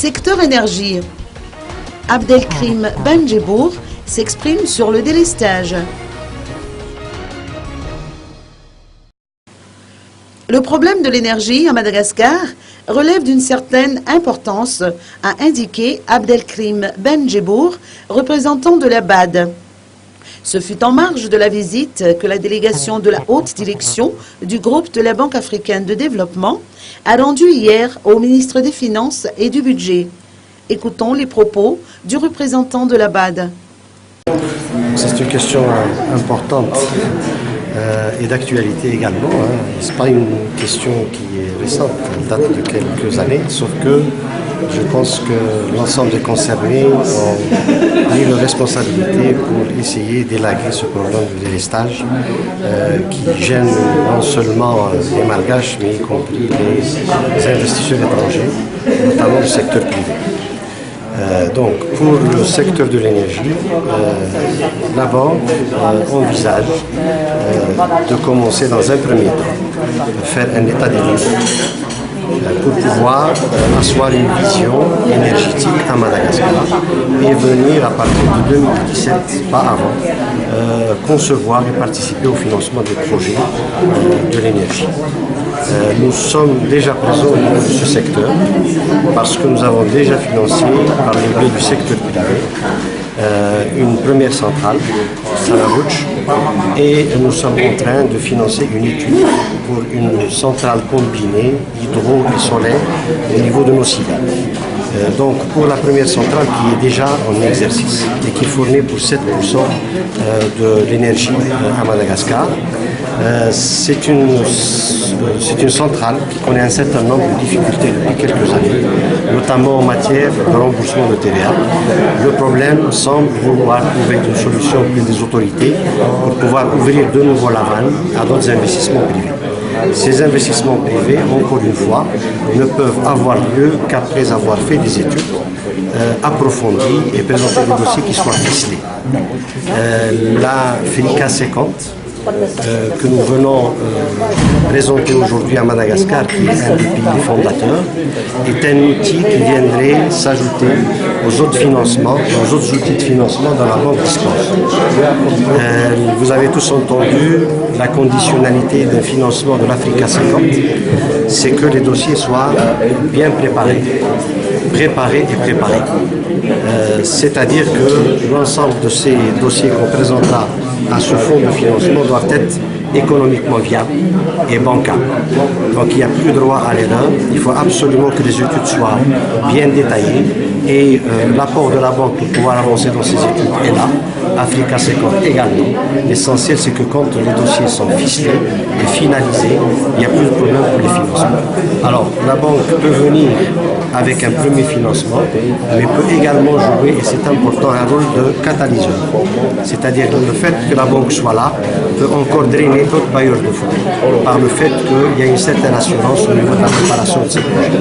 Secteur énergie. Abdelkrim Benjebour s'exprime sur le délestage. Le problème de l'énergie à Madagascar relève d'une certaine importance, a indiqué Abdelkrim Benjebour, représentant de la BAD. Ce fut en marge de la visite que la délégation de la haute direction du groupe de la Banque africaine de développement a rendu hier au ministre des Finances et du Budget. Écoutons les propos du représentant de la BAD. C'est une question importante et d'actualité également. Ce n'est pas une question qui est récente, elle date de quelques années, sauf que je pense que l'ensemble des concernés ont pris leur responsabilité pour essayer d'élaguer ce problème de délestage qui gêne non seulement les Malgaches, mais y compris les investisseurs étrangers, notamment le secteur privé. Donc, pour le secteur de l'énergie, la banque envisage de commencer dans un premier temps à faire un état des lieux pour pouvoir asseoir une vision énergétique à Madagascar et venir à partir de 2017, pas avant, concevoir et participer au financement des projets de l'énergie. Nous sommes déjà présents au niveau de ce secteur parce que nous avons déjà financé par le biais du secteur privé une première centrale, Sanabouch, et nous sommes en train de financer une étude pour une centrale combinée hydro et solaire au niveau de nos cigales. Donc pour la première centrale qui est déjà en exercice et qui fournit pour 7% de l'énergie à Madagascar, c'est une centrale qui connaît un certain nombre de difficultés depuis quelques années, notamment en matière de remboursement de TVA. Le problème semble vouloir trouver une solution auprès des autorités pour pouvoir ouvrir de nouveau la vanne à d'autres investissements privés. Ces investissements privés, encore une fois, ne peuvent avoir lieu qu'après avoir fait des études approfondies et présenter des dossiers qui soient ficelés. La FRICA 50, que nous venons présenter aujourd'hui à Madagascar, qui est un des pays fondateurs, est un outil qui viendrait s'ajouter aux autres financements, aux autres outils de financement dans la banque dispose. Vous avez tous entendu la conditionnalité d'un financement de l'Africa 50, c'est que les dossiers soient bien préparés. C'est-à-dire que l'ensemble de ces dossiers qu'on présentera à ce fonds de financement doivent être économiquement viables et bancables. Donc il n'y a plus droit à l'erreur, il faut absolument que les études soient bien détaillées et l'apport de la banque pour pouvoir avancer dans ces études est là, Africa 50 également. L'essentiel c'est que quand les dossiers sont ficelés et finalisés, il n'y a plus de problème pour les financements. Alors la banque peut venir avec un premier financement, mais peut également jouer, et c'est important, un rôle de catalyseur. C'est-à-dire que le fait que la banque soit là peut encore drainer d'autres bailleurs de fonds par le fait qu'il y a une certaine assurance au niveau de la préparation de ces projets.